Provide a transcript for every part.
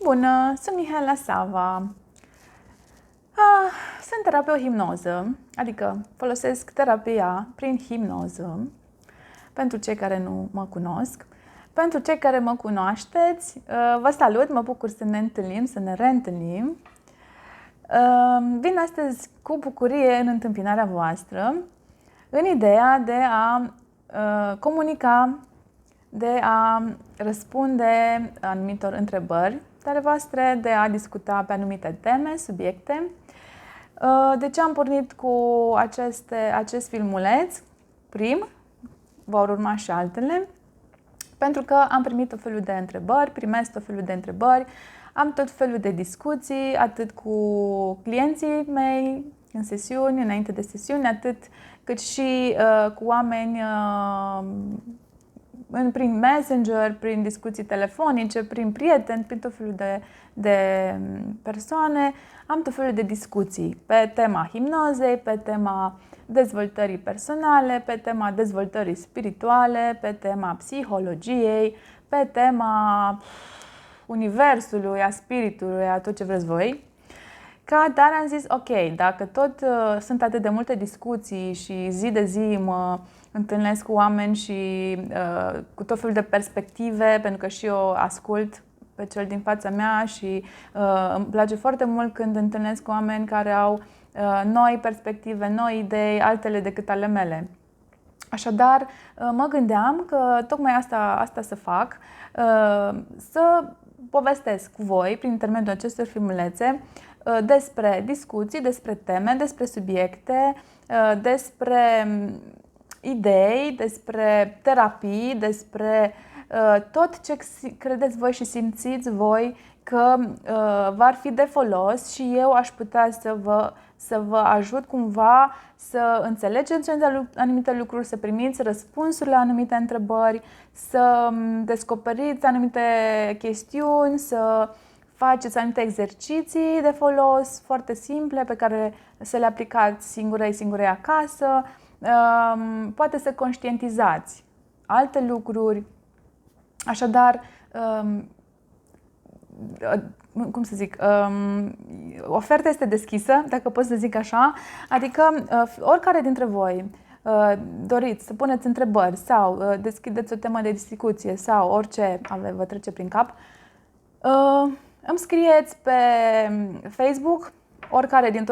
Bună, sunt Mihaela Sava. Sunt terapeut-hipnoză, adică folosesc terapia prin hipnoză pentru cei care nu mă cunosc. Pentru cei care mă cunoașteți, vă salut, mă bucur să ne întâlnim, să ne reîntâlnim. Vin astăzi cu bucurie în întâmpinarea voastră, în ideea de a comunica, de a răspunde anumitor întrebări ale voastre, de a discuta pe anumite teme, subiecte. De ce am pornit cu acest filmuleț? Vor urma și altele, pentru că am primit tot felul de întrebări, primesc tot felul de întrebări, am tot felul de discuții, atât cu clienții mei în sesiuni, înainte de sesiuni, cât și cu oameni prin Messenger, prin discuții telefonice, prin prieteni, prin tot felul de persoane. Am tot felul de discuții pe tema hipnozei, pe tema dezvoltării personale, pe tema dezvoltării spirituale, pe tema psihologiei, pe tema universului, a spiritului, a tot ce vreți voi. Ca atare am zis, ok, dacă tot sunt atât de multe discuții și zi de zi mă întâlnesc cu oameni și cu tot felul de perspective, pentru că și eu ascult pe cel din fața mea și îmi place foarte mult când întâlnesc cu oameni care au noi perspective, noi idei, altele decât ale mele. Așadar, mă gândeam că tocmai asta să fac, să povestesc cu voi, prin intermediul acestor filmulețe, despre discuții, despre teme, despre subiecte, despre idei, despre terapii, despre tot ce credeți voi și simțiți voi că v-ar fi de folos și eu aș putea să vă ajut cumva să înțelegeți anumite lucruri, să primiți răspunsuri la anumite întrebări, să descoperiți anumite chestiuni, să faceți anumite exerciții de folos foarte simple pe care să le aplicați singurei acasă. Poate să conștientizați alte lucruri. Așadar, cum să zic, oferta este deschisă, dacă pot să zic așa, adică oricare dintre voi doriți să puneți întrebări sau deschideți o temă de discuție sau orice vă trece prin cap, îmi scrieți pe Facebook, oricare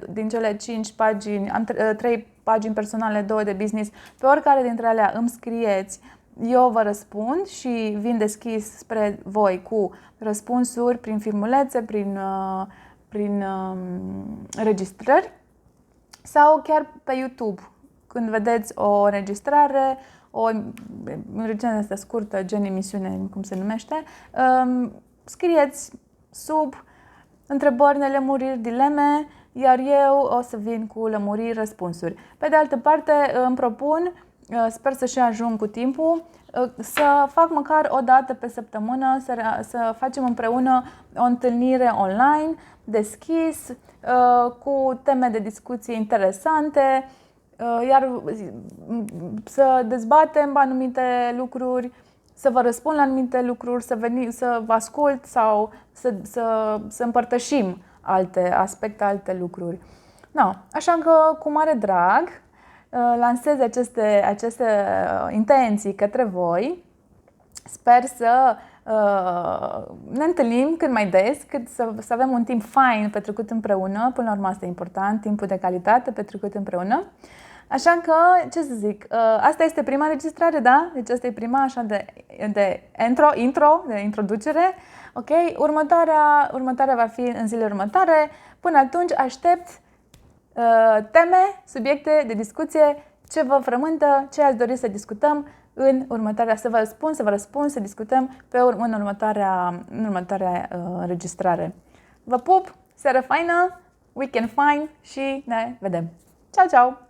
din cele 5 pagini, am 3 pagini personale, 2 de business, pe oricare dintre alea îmi scrieți, eu vă răspund și vin deschis spre voi cu răspunsuri prin filmulețe, prin înregistrări sau chiar pe YouTube. Când vedeți o înregistrare, o înregistrare asta scurtă, gen emisiune, cum se numește, scrieți sub întrebări, nelămuriri, dileme, iar eu o să vin cu lămuriri, răspunsuri. Pe de altă parte, îmi propun, sper să și ajung cu timpul, să fac măcar o dată pe săptămână, să facem împreună o întâlnire online, deschis, cu teme de discuție interesante, iar să dezbatem anumite lucruri, să vă răspund la anumite lucruri, să vă ascult sau să împărtășim alte aspecte, alte lucruri. Așa că, cu mare drag, lansez aceste intenții către voi. Sper să ne întâlnim cât mai des, să avem un timp fain petrecut împreună. Până la urmă asta e important, timpul de calitate petrecut împreună. Așa că, ce să zic, asta este prima înregistrare, da? Deci asta e prima așa de intro, de introducere. Ok? Următoarea va fi în zilele următoare. Până atunci aștept teme, subiecte de discuție, ce vă frământă, ce ați dori să discutăm în următoarea, să vă răspund, să discutăm în următoarea înregistrare. Vă pup, seară faină, weekend fain și ne vedem. Ciao, ciao!